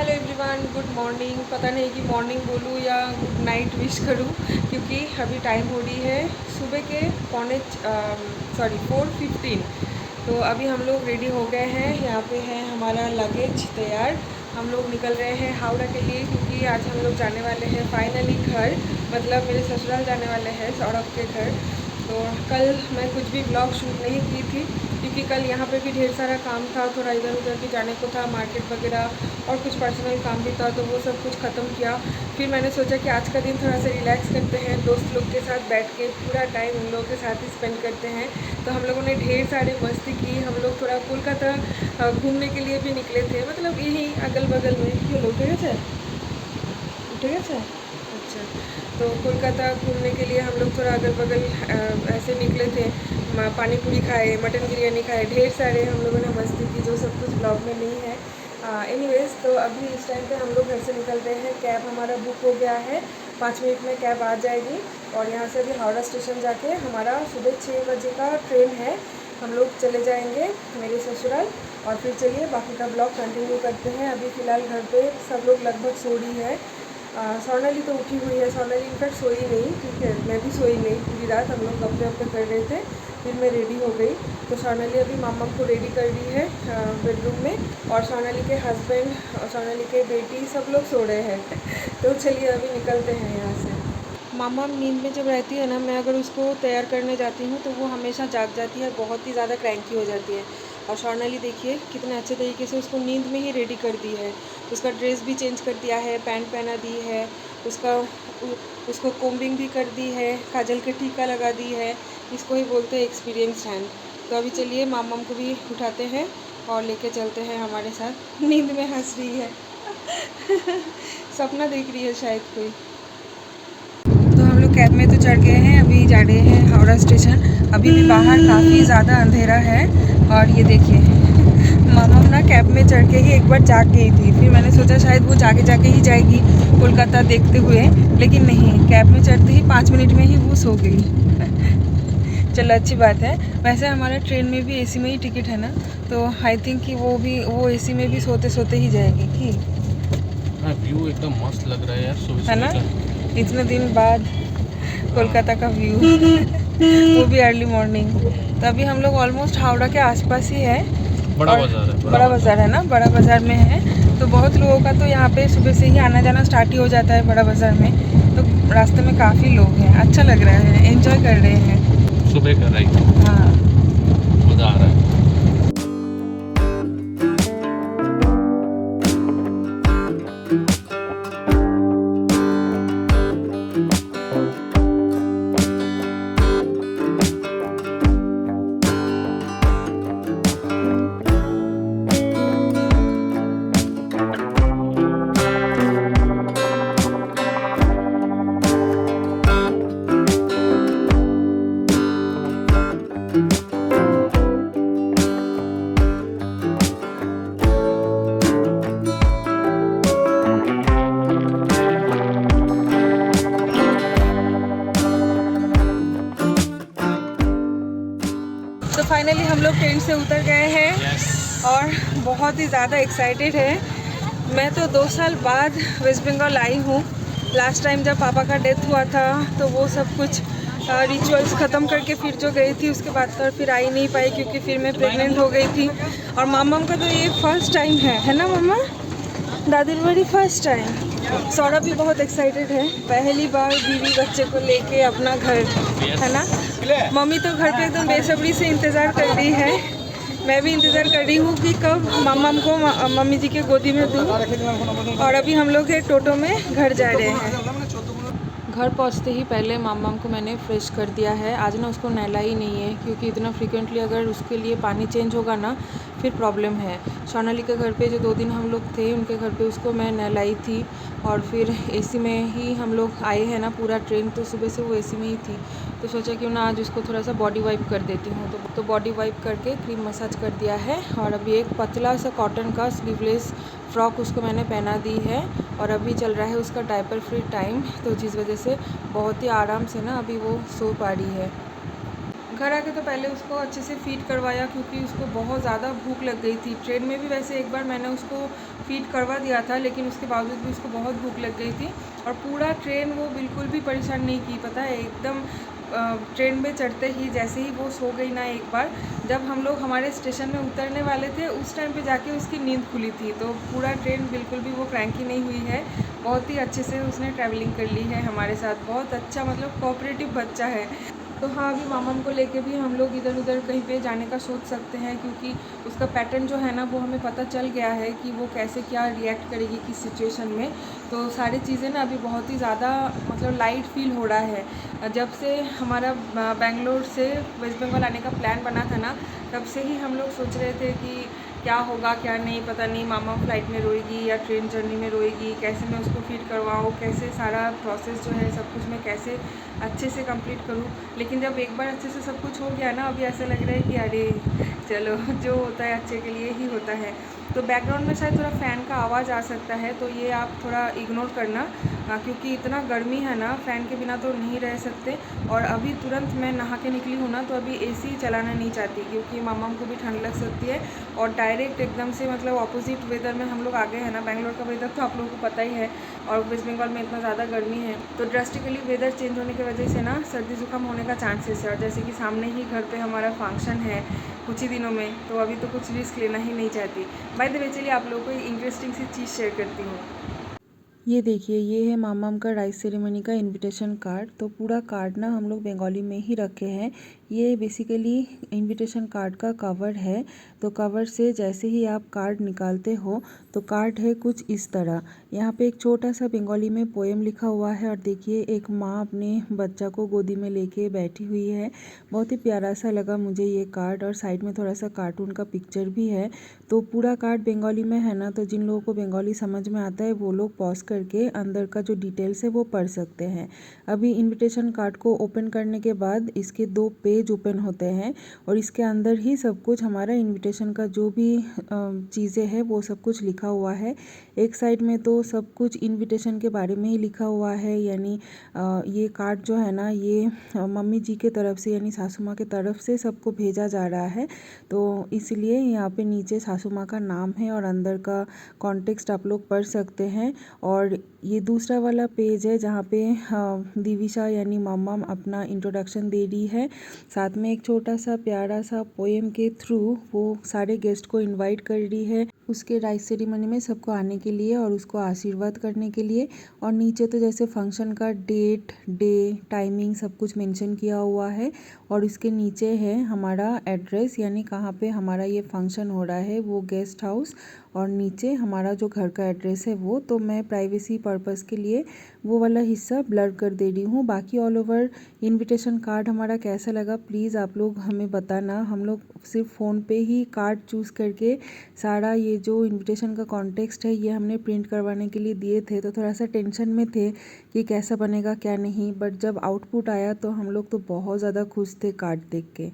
Hello everyone, good morning. पता नहीं कि मॉर्निंग बोलूँ या गुड नाइट विश करूँ, क्योंकि अभी टाइम हो रही है सुबह के 4:15। तो अभी हम लोग रेडी हो गए हैं। यहाँ पे है हमारा लगेज तैयार। हम लोग निकल रहे हैं हावड़ा के लिए, क्योंकि आज हम लोग जाने वाले हैं फाइनली घर, मतलब मेरे ससुराल जाने वाले हैं सौरभ के घर। तो कल मैं कुछ भी ब्लॉग शूट नहीं की थी, क्योंकि कल यहाँ पे भी ढेर सारा काम था, थोड़ा इधर उधर भी जाने को था, मार्केट वगैरह और कुछ पर्सनल काम भी था, तो वो सब कुछ ख़त्म किया। फिर मैंने सोचा कि आज का दिन थोड़ा सा रिलैक्स करते हैं, दोस्त लोग के साथ बैठ के पूरा टाइम उन लोगों के साथ ही स्पेंड करते हैं। तो हम लोगों ने ढेर सारे मस्ती की। हम लोग थोड़ा कोलकाता घूमने के लिए भी निकले थे, मतलब यहीं अगल बगल में। क्यों लोग उठेगा उठेगा। अच्छा, तो कोलकाता घूमने के लिए हम लोग थोड़ा अगल बगल ऐसे निकले थे। पानी पूरी खाए, मटन बिरयानी खाए, ढेर सारे हम लोगों ने मस्ती की, जो सब कुछ ब्लॉग में नहीं है। एनीवेज, तो अभी इस टाइम पे हम लोग घर से निकल रहे हैं। कैब हमारा बुक हो गया है, 5 मिनट में कैब आ जाएगी। और यहाँ से अभी हावड़ा स्टेशन जाके हमारा सुबह 6 बजे का ट्रेन है। हम लोग चले जाएंगे मेरे ससुराल, और फिर चलिए बाकी का ब्लॉग कंटिन्यू करते हैं। अभी फ़िलहाल घर पे सब लोग लगभग सो रही है। स्वर्णाली तो उठी हुई है। स्वर्णाली इनफैक्ट सोई नहीं, ठीक है, मैं भी सोई नहीं पूरी रात। हम लोग गप्पे वप्पे कर रहे थे, फिर मैं रेडी हो गई। तो स्वर्णाली अभी मामा को रेडी कर रही है बेडरूम में, और स्वर्णाली के हस्बैंड और स्वर्णाली के बेटी सब लोग सो रहे हैं। तो चलिए अभी निकलते हैं यहाँ से। मामा नींद में जब रहती है ना, मैं अगर उसको तैयार करने जाती हूँ तो वो हमेशा जाग जाती है, बहुत ही ज़्यादा क्रैंकी हो जाती है। और स्वर्णाली देखिए कितने अच्छे तरीके से उसको नींद में ही रेडी कर दी है। उसका ड्रेस भी चेंज कर दिया है, पैंट पहना दी है, उसको कोम्बिंग भी कर दी है, काजल का टीका लगा दी है। इसको ही बोलते हैं एक्सपीरियंस हैंड। तो अभी चलिए मामा को भी उठाते हैं और लेके चलते हैं हमारे साथ। नींद में हंस रही है। सपना देख रही है शायद कोई। तो हम लोग कैब में तो चढ़ गए हैं, अभी जा रहे हैं हावड़ा स्टेशन। अभी भी बाहर काफ़ी ज़्यादा अंधेरा है। और ये देखिए मामा ना कैब में चढ़ के ही एक बार जाग गई थी, फिर मैंने सोचा शायद वो जाके ही जाएगी कोलकाता देखते हुए, लेकिन नहीं, कैब में चढ़ते ही 5 मिनट में ही वो सो गई। चलो अच्छी बात है। वैसे हमारा ट्रेन में भी एसी में ही टिकट है ना, तो आई थिंक कि वो एसी में भी सोते सोते ही जाएगी। कि व्यू एकदम मस्त लग रहा है यार, सुबह है ना, का। इतने दिन बाद कोलकाता का व्यू। वो भी अर्ली मॉर्निंग। तो अभी हम लोग ऑलमोस्ट हावड़ा के आसपास ही है। बड़ा बाजार है, बड़ा बाज़ार है ना, बड़ा बाज़ार में है। तो बहुत लोगों का तो यहाँ पे सुबह से ही आना जाना स्टार्ट ही हो जाता है बड़ा बाज़ार में। तो रास्ते में काफ़ी लोग हैं, अच्छा लग रहा है, एंजॉय कर रहे हैं। सुबह कर रही, हाँ, मज़ा आ रहा है। तो फाइनली हम लोग ट्रेन से उतर गए हैं और बहुत ही ज़्यादा एक्साइटेड है। मैं तो 2 साल बाद वेस्ट बंगाल आई हूँ। लास्ट टाइम जब पापा का डेथ हुआ था, तो वो सब कुछ रिचुअल्स ख़त्म करके फिर जो गई थी, उसके बाद तो फिर आ ही नहीं पाई, क्योंकि फिर मैं प्रेग्नेंट हो गई थी। और मामा का तो ये फर्स्ट टाइम है ना मामा, दादी मेरी फर्स्ट टाइम। सौरभ भी बहुत एक्साइटेड है, पहली बार बीवी बच्चे को लेके अपना घर, है ना। मम्मी तो घर पे एकदम बेसब्री से इंतज़ार कर रही है। मैं भी इंतज़ार कर रही हूँ कि कब मामा को मम्मी जी के गोदी में दूँ। और अभी हम लोग एक टोटो में घर जा रहे हैं। घर पहुंचते ही पहले मामा को मैंने फ्रेश कर दिया है। आज ना उसको नहला ही नहीं है, क्योंकि इतना फ्रीक्वेंटली अगर उसके लिए पानी चेंज होगा ना, फिर प्रॉब्लम है। सोनाली के घर पे जो 2 दिन हम लोग थे, उनके घर पे उसको मैं नहलाई थी। और फिर एसी में ही हम लोग आए हैं ना, पूरा ट्रेन तो सुबह से वो एसी में ही थी। तो सोचा क्यों ना आज उसको थोड़ा सा बॉडी वाइप कर देती हूँ। तो बॉडी वाइप करके क्रीम मसाज कर दिया है। और अभी एक पतला सा कॉटन का स्लीवलेस फ्रॉक उसको मैंने पहना दी है। और अभी चल रहा है उसका डायपर फ्री टाइम, तो जिस वजह से बहुत ही आराम से ना अभी वो सो पा रही है। घर आके तो पहले उसको अच्छे से फीड करवाया क्योंकि उसको बहुत ज़्यादा भूख लग गई थी। ट्रेन में भी वैसे एक बार मैंने उसको फीड करवा दिया था, लेकिन उसके बावजूद भी उसको बहुत भूख लग गई थी और पूरा ट्रेन वो बिल्कुल भी परेशान नहीं की, पता है। एकदम ट्रेन में चढ़ते ही जैसे ही वो सो गई ना, एक बार जब हम लोग हमारे स्टेशन में उतरने वाले थे उस टाइम पे जाके उसकी नींद खुली थी। तो पूरा ट्रेन बिल्कुल भी वो क्रैंकी नहीं हुई है, बहुत ही अच्छे से उसने ट्रैवलिंग कर ली है हमारे साथ। बहुत अच्छा, मतलब कोऑपरेटिव बच्चा है। तो हाँ, अभी मामम को लेके भी हम लोग इधर उधर कहीं पे जाने का सोच सकते हैं क्योंकि उसका पैटर्न जो है ना वो हमें पता चल गया है कि वो कैसे क्या रिएक्ट करेगी किस सिचुएशन में। तो सारी चीज़ें ना अभी बहुत ही ज़्यादा मतलब लाइट फील हो रहा है। जब से हमारा बेंगलोर से वेस्ट बंगाल आने का प्लान बना था ना, तब से ही हम लोग सोच रहे थे कि क्या होगा क्या नहीं, पता नहीं मामा फ्लाइट में रोएगी या ट्रेन जर्नी में रोएगी, कैसे मैं उसको फीड करवाऊँ, कैसे सारा प्रोसेस जो है सब कुछ मैं कैसे अच्छे से कंप्लीट करूँ। लेकिन जब एक बार अच्छे से सब कुछ हो गया ना, अभी ऐसा लग रहा है कि अरे चलो, जो होता है अच्छे के लिए ही होता है। तो बैकग्राउंड में शायद थोड़ा फ़ैन का आवाज़ आ सकता है, तो ये आप थोड़ा इग्नोर करना क्योंकि इतना गर्मी है ना, फ़ैन के बिना तो नहीं रह सकते। और अभी तुरंत मैं नहा के निकली हूँ ना, तो अभी एसी चलाना नहीं चाहती क्योंकि मामा को भी ठंड लग सकती है। और डायरेक्ट एकदम से मतलब ऑपोजिट वेदर में हम लोग आ गए हैं ना। बेंगलोर का वेदर तो आप लोगों को पता ही है, और वेस्ट बंगाल में इतना ज़्यादा गर्मी है, तो ड्रास्टिकली वेदर चेंज होने की वजह से ना सर्दी जुकाम होने का चांसेस है। और जैसे कि सामने ही घर पे हमारा फंक्शन है कुछ ही दिनों में, तो अभी तो कुछ रिस्क लेना ही नहीं चाहती। बाय द वे, चलिए आप लोगों को एक इंटरेस्टिंग सी चीज़ शेयर करती हूँ। ये देखिए, ये है मामाम का राइस सेरेमनी का इनविटेशन कार्ड। तो पूरा कार्ड ना हम लोग बंगाली में ही रखे हैं। ये बेसिकली इनविटेशन कार्ड का कवर है। तो कवर से जैसे ही आप कार्ड निकालते हो तो कार्ड है कुछ इस तरह। यहाँ पे एक छोटा सा बंगाली में पोएम लिखा हुआ है और देखिए एक माँ अपने बच्चा को गोदी में लेके बैठी हुई है। बहुत ही प्यारा सा लगा मुझे ये कार्ड, और साइड में थोड़ा सा कार्टून का पिक्चर भी है। तो पूरा कार्ड बंगाली में है ना, तो जिन लोगों को बंगाली समझ में आता है वो लोग पॉज करके अंदर का जो डिटेल्स है वो पढ़ सकते हैं। अभी इनविटेशन कार्ड को ओपन करने के बाद इसके 2 पेज ओपन होते हैं और इसके अंदर ही सब कुछ हमारा इनविटेशन का जो भी चीज़ें हैं वो सब कुछ लिखा हुआ है। एक साइड में तो सब कुछ इनविटेशन के बारे में ही लिखा हुआ है, यानी ये कार्ड जो है ना, ये मम्मी जी के तरफ से यानी सासू माँ के तरफ से सबको भेजा जा रहा है। तो इसलिए यहाँ पे नीचे सासू माँ का नाम है और अंदर का कॉन्टेक्स्ट आप लोग पढ़ सकते हैं। और ये दूसरा वाला पेज है जहाँ पे दिविशा यानी मम्मम अपना इंट्रोडक्शन दे रही है। साथ में एक छोटा सा प्यारा सा पोएम के थ्रू वो सारे गेस्ट को इनवाइट कर रही है उसके राइस सेरेमनी में सबको आने के लिए और उसको आशीर्वाद करने के लिए। और नीचे तो जैसे फंक्शन का डेट, डे, टाइमिंग सब कुछ मेंशन किया हुआ है। और इसके नीचे है हमारा एड्रेस, यानी कहाँ पे हमारा ये फंक्शन हो रहा है, वो गेस्ट हाउस। और नीचे हमारा जो घर का एड्रेस है वो, तो मैं प्राइवेसी पर्पस के लिए वो वाला हिस्सा ब्लर कर दे रही हूँ। बाकी ऑल ओवर इनविटेशन कार्ड हमारा कैसा लगा प्लीज़ आप लोग हमें बताना। हम लोग सिर्फ फ़ोन पे ही कार्ड चूज़ करके सारा ये जो इनविटेशन का कॉन्टेक्स्ट है ये हमने प्रिंट करवाने के लिए दिए थे। तो थोड़ा सा टेंशन में थे कि कैसा बनेगा क्या नहीं, बट जब आउटपुट आया तो हम लोग तो बहुत ज़्यादा खुश थे कार्ड देख के।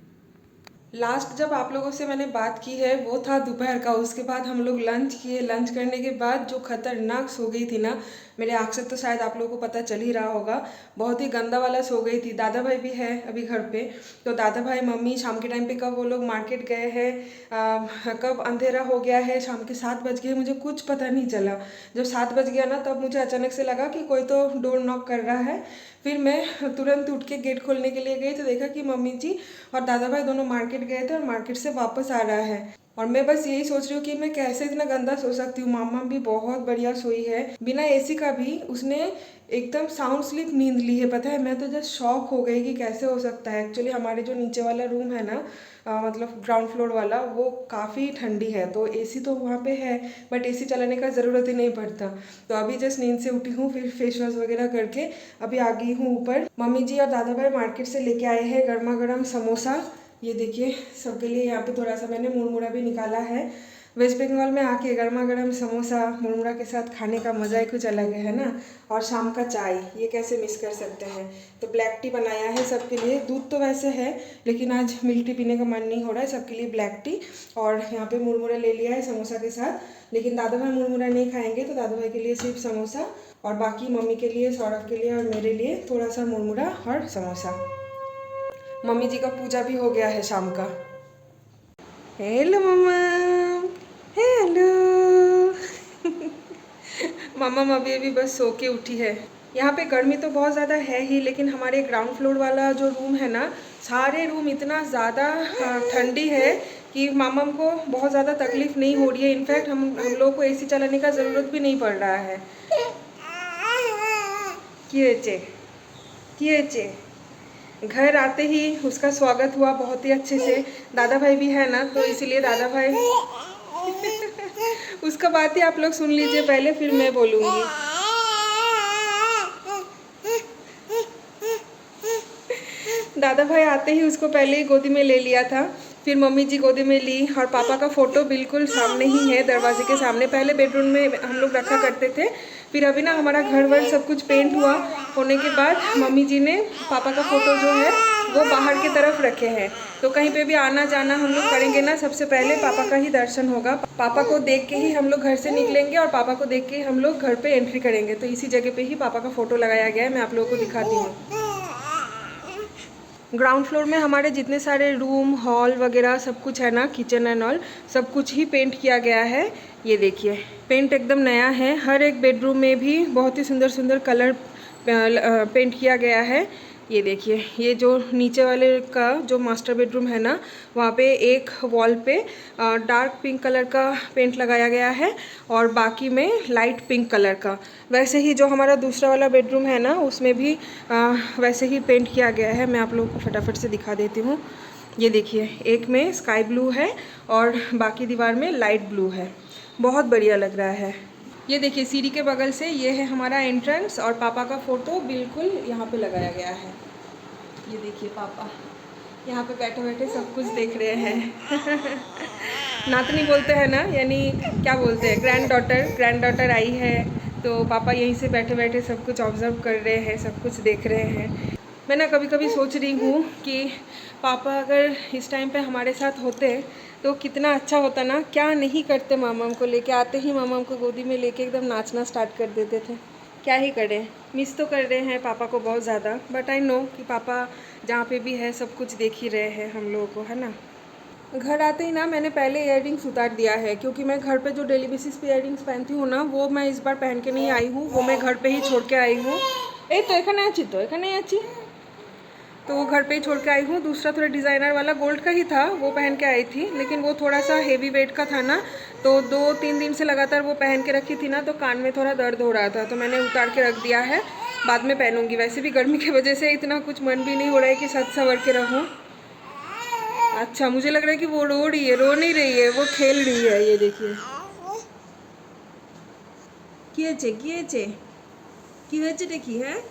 लास्ट जब आप लोगों से मैंने बात की है वो था दोपहर का। उसके बाद हम लोग लंच किए। लंच करने के बाद जो खतरनाक सो गई थी ना, मेरे आँख से तो शायद आप लोगों को पता चल ही रहा होगा, बहुत ही गंदा वाला सो गई थी। दादा भाई भी है अभी घर पे, तो दादा भाई मम्मी शाम के टाइम पे कब वो लोग मार्केट गए हैं, कब अंधेरा हो गया है, शाम के 7 बज गए, मुझे कुछ पता नहीं चला। जब 7 बज गया ना, तब मुझे अचानक से लगा कि कोई तो डोर नॉक कर रहा है। फिर मैं तुरंत उठ के गेट खोलने के लिए गई तो देखा कि मम्मी जी और दादा भाई दोनों मार्केट गए थे और मार्केट से वापस आ रहा है। और मैं बस यही सोच रही हूँ कि मैं कैसे इतना गंदा सो सकती हूँ। मामा भी बहुत बढ़िया सोई है बिना एसी का भी, उसने एकदम साउंड स्लीप नींद ली है। पता है, मैं तो जस्ट शॉक हो गई कि कैसे हो सकता है। एक्चुअली हमारे जो नीचे वाला रूम है ना, मतलब ग्राउंड फ्लोर वाला, वो काफ़ी ठंडी है, तो एसी तो वहाँ पे है बट एसी चलाने का ज़रूरत ही नहीं पड़ता। तो अभी जस्ट नींद से उठी हूँ, फिर फेस वॉश वगैरह करके अभी आ गई हूँ ऊपर। मम्मी जी और दादा भाई मार्केट से लेके आए हैं गर्मा गर्म समोसा। ये देखिए सबके लिए यहाँ पे थोड़ा सा मैंने मुरमुरा भी निकाला है। वेस्ट बंगाल में आके गर्मा गर्म समोसा मुरमुरा के साथ खाने का मज़ा ही कुछ अलग है ना। और शाम का चाय, ये कैसे मिस कर सकते हैं। तो ब्लैक टी बनाया है सबके लिए। दूध तो वैसे है लेकिन आज मिल्क टी पीने का मन नहीं हो रहा है, सबके लिए ब्लैक टी। और यहाँ पे मुरमुरा ले लिया है समोसा के साथ, लेकिन दादा भाई मुरमुरा नहीं खाएंगे, तो दादा भाई के लिए सिर्फ समोसा, और बाकी मम्मी के लिए, सौरभ के लिए और मेरे लिए थोड़ा सा मुरमुरा और समोसा। मम्मी जी का पूजा भी हो गया है शाम का। हेलो मम्मा, हेलो। मम्मा अभी बस सो के उठी है। यहाँ पे गर्मी तो बहुत ज़्यादा है ही, लेकिन हमारे ग्राउंड फ्लोर वाला जो रूम है ना, सारे रूम इतना ज़्यादा ठंडी है कि मामम को बहुत ज़्यादा तकलीफ़ नहीं हो रही है। इनफैक्ट हम लोग को एसी चलाने का ज़रूरत भी नहीं पड़ रहा है। किए घर आते ही उसका स्वागत हुआ बहुत ही अच्छे से। दादा भाई भी है ना, तो इसीलिए दादा भाई उसका बात ही आप लोग सुन लीजिए पहले, फिर मैं बोलूँगी। दादा भाई आते ही उसको पहले ही गोदी में ले लिया था, फिर मम्मी जी गोदी में ली, और पापा का फ़ोटो बिल्कुल सामने ही है, दरवाजे के सामने। पहले बेडरूम में हम लोग रखा करते थे, फिर अभी ना हमारा घर वर सब कुछ पेंट होने के बाद मम्मी जी ने पापा का फ़ोटो जो है वो बाहर की तरफ रखे हैं। तो कहीं पे भी आना जाना हम लोग करेंगे ना, सबसे पहले पापा का ही दर्शन होगा। पापा को देख के ही हम लोग घर से निकलेंगे और पापा को देख के ही हम लोग घर पे एंट्री करेंगे। तो इसी जगह पे ही पापा का फ़ोटो लगाया गया है, मैं आप लोगों को दिखाती हूँ। ग्राउंड फ्लोर में हमारे जितने सारे रूम, हॉल वगैरह सब कुछ है ना, किचन एंड ऑल, सब कुछ ही पेंट किया गया है। ये देखिए, पेंट एकदम नया है। हर एक बेडरूम में भी बहुत ही सुंदर सुंदर कलर पेंट किया गया है। ये देखिए, ये जो नीचे वाले का जो मास्टर बेडरूम है ना, वहाँ पे एक वॉल पे डार्क पिंक कलर का पेंट लगाया गया है और बाकी में लाइट पिंक कलर का। वैसे ही जो हमारा दूसरा वाला बेडरूम है ना, उसमें भी वैसे ही पेंट किया गया है। मैं आप लोगों को फटाफट से दिखा देती हूँ। ये देखिए, एक में स्काई ब्लू है और बाकी दीवार में लाइट ब्लू है। बहुत बढ़िया लग रहा है। ये देखिए, सीढ़ी के बगल से ये है हमारा एंट्रेंस और पापा का फ़ोटो बिल्कुल यहाँ पे लगाया गया है। ये देखिए, पापा यहाँ पे बैठे बैठे सब कुछ देख रहे हैं। नातनी बोलते हैं ना, यानी क्या बोलते हैं, ग्रैंड डॉटर आई है, तो पापा यहीं से बैठे बैठे सब कुछ ऑब्जर्व कर रहे हैं, सब कुछ देख रहे हैं। मैं ना कभी कभी सोच रही हूँ कि पापा अगर इस टाइम पे हमारे साथ होते तो कितना अच्छा होता ना। क्या नहीं करते, मामम को लेके आते ही मामम को गोदी में लेके एकदम नाचना स्टार्ट कर देते थे। क्या ही करें, मिस तो कर रहे हैं पापा को बहुत ज़्यादा, बट आई नो कि पापा जहाँ पे भी है सब कुछ देख ही रहे हैं हम लोगों को, है ना। घर आते ही ना मैंने पहले इयररिंग्स उतार दिया है, क्योंकि मैं घर पे जो डेली बेसिस पे इयररिंग्स पहनती हूँ ना, वो मैं इस बार पहन के नहीं आई हूँ, वो मैं घर पे ही छोड़ के आई हूँ। तो एखने अच्छी तो वो घर पे ही छोड़ के आई हूँ। दूसरा थोड़ा डिज़ाइनर वाला गोल्ड का ही था, वो पहन के आई थी, लेकिन वो थोड़ा सा हेवी वेट का था ना, तो 2-3 दिन से लगातार वो पहन के रखी थी ना, तो कान में थोड़ा दर्द हो रहा था, तो मैंने उतार के रख दिया है। बाद में पहनूंगी। वैसे भी गर्मी की वजह से इतना कुछ मन भी नहीं हो रहा है कि सज संवर के रहूँ। अच्छा, मुझे लग रहा है कि वो रो रही है। रो नहीं रही है, वो खेल रही है। ये देखिए, की देखी है।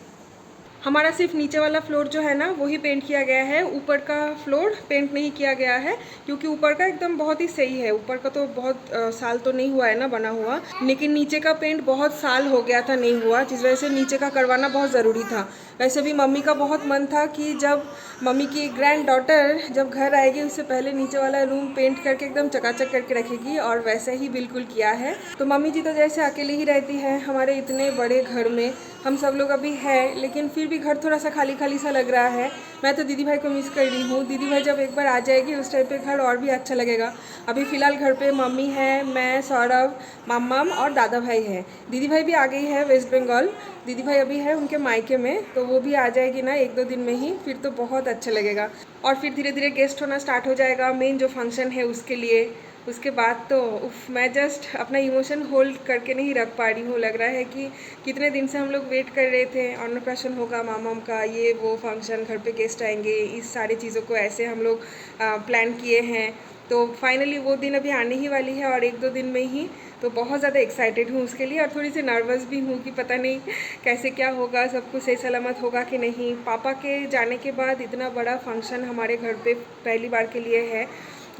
हमारा सिर्फ नीचे वाला फ्लोर जो है ना, वही पेंट किया गया है, ऊपर का फ्लोर पेंट नहीं किया गया है, क्योंकि ऊपर का एकदम बहुत ही सही है। ऊपर का तो बहुत साल तो नहीं हुआ है ना बना हुआ, लेकिन नीचे का पेंट बहुत साल हो गया था नहीं हुआ, जिस वजह से नीचे का करवाना बहुत ज़रूरी था। वैसे भी मम्मी का बहुत मन था कि जब मम्मी की ग्रैंड डॉटर जब घर आएगी, उससे पहले नीचे वाला रूम पेंट करके एकदम चकाचक करके रखेगी, और वैसे ही बिल्कुल किया है। तो मम्मी जी तो जैसे अकेली ही रहती है हमारे इतने बड़े घर में, हम सब लोग अभी है, लेकिन फिर भी घर थोड़ा सा खाली खाली सा लग रहा है। मैं तो दीदी भाई को मिस कर रही हूँ। दीदी भाई जब एक बार आ जाएगी उस टाइम पे घर और भी अच्छा लगेगा। अभी फ़िलहाल घर पे मम्मी है, मैं, सौरभ, मम्मम और दादा भाई है। दीदी भाई भी आ गई है वेस्ट बंगाल। दीदी भाई अभी है उनके मायके में, तो वो भी आ जाएगी ना 1-2 दिन में ही, फिर तो बहुत अच्छा लगेगा। और फिर धीरे धीरे गेस्ट होना स्टार्ट हो जाएगा मेन जो फंक्शन है उसके लिए। उसके बाद तो मैं जस्ट अपना इमोशन होल्ड करके नहीं रख पा रही हूँ। लग रहा है कि कितने दिन से हम लोग वेट कर रहे थे, अन्नप्राशन होगा मामम का, ये वो फंक्शन, घर पे गेस्ट आएंगे, इस सारी चीज़ों को ऐसे हम लोग प्लान किए हैं। तो फाइनली वो दिन अभी आने ही वाली है और 1-2 दिन में ही। तो बहुत ज़्यादा एक्साइटेड हूँ उसके लिए, और थोड़ी सी नर्वस भी हूँ कि पता नहीं कैसे क्या होगा, सब कुछ सही सलामत होगा कि नहीं। पापा के जाने के बाद इतना बड़ा फंक्शन हमारे घर पे पहली बार के लिए है,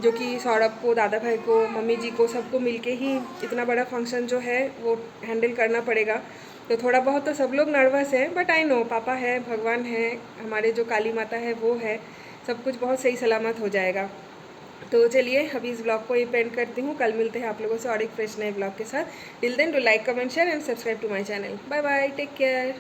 जो कि सौरभ को, दादा भाई को, मम्मी जी को, सबको मिलके ही इतना बड़ा फंक्शन जो है वो हैंडल करना पड़ेगा। तो थोड़ा बहुत तो सब लोग नर्वस है, बट आई नो पापा है, भगवान है, हमारे जो काली माता है वो है, सब कुछ बहुत सही सलामत हो जाएगा। तो चलिए अभी इस ब्लॉग को ये पेंड करती हूँ। कल मिलते हैं आप लोगों से और एक फ्रेश नए ब्लॉग के साथ। Till then do like, comment, share and subscribe to my channel. Bye bye, take care.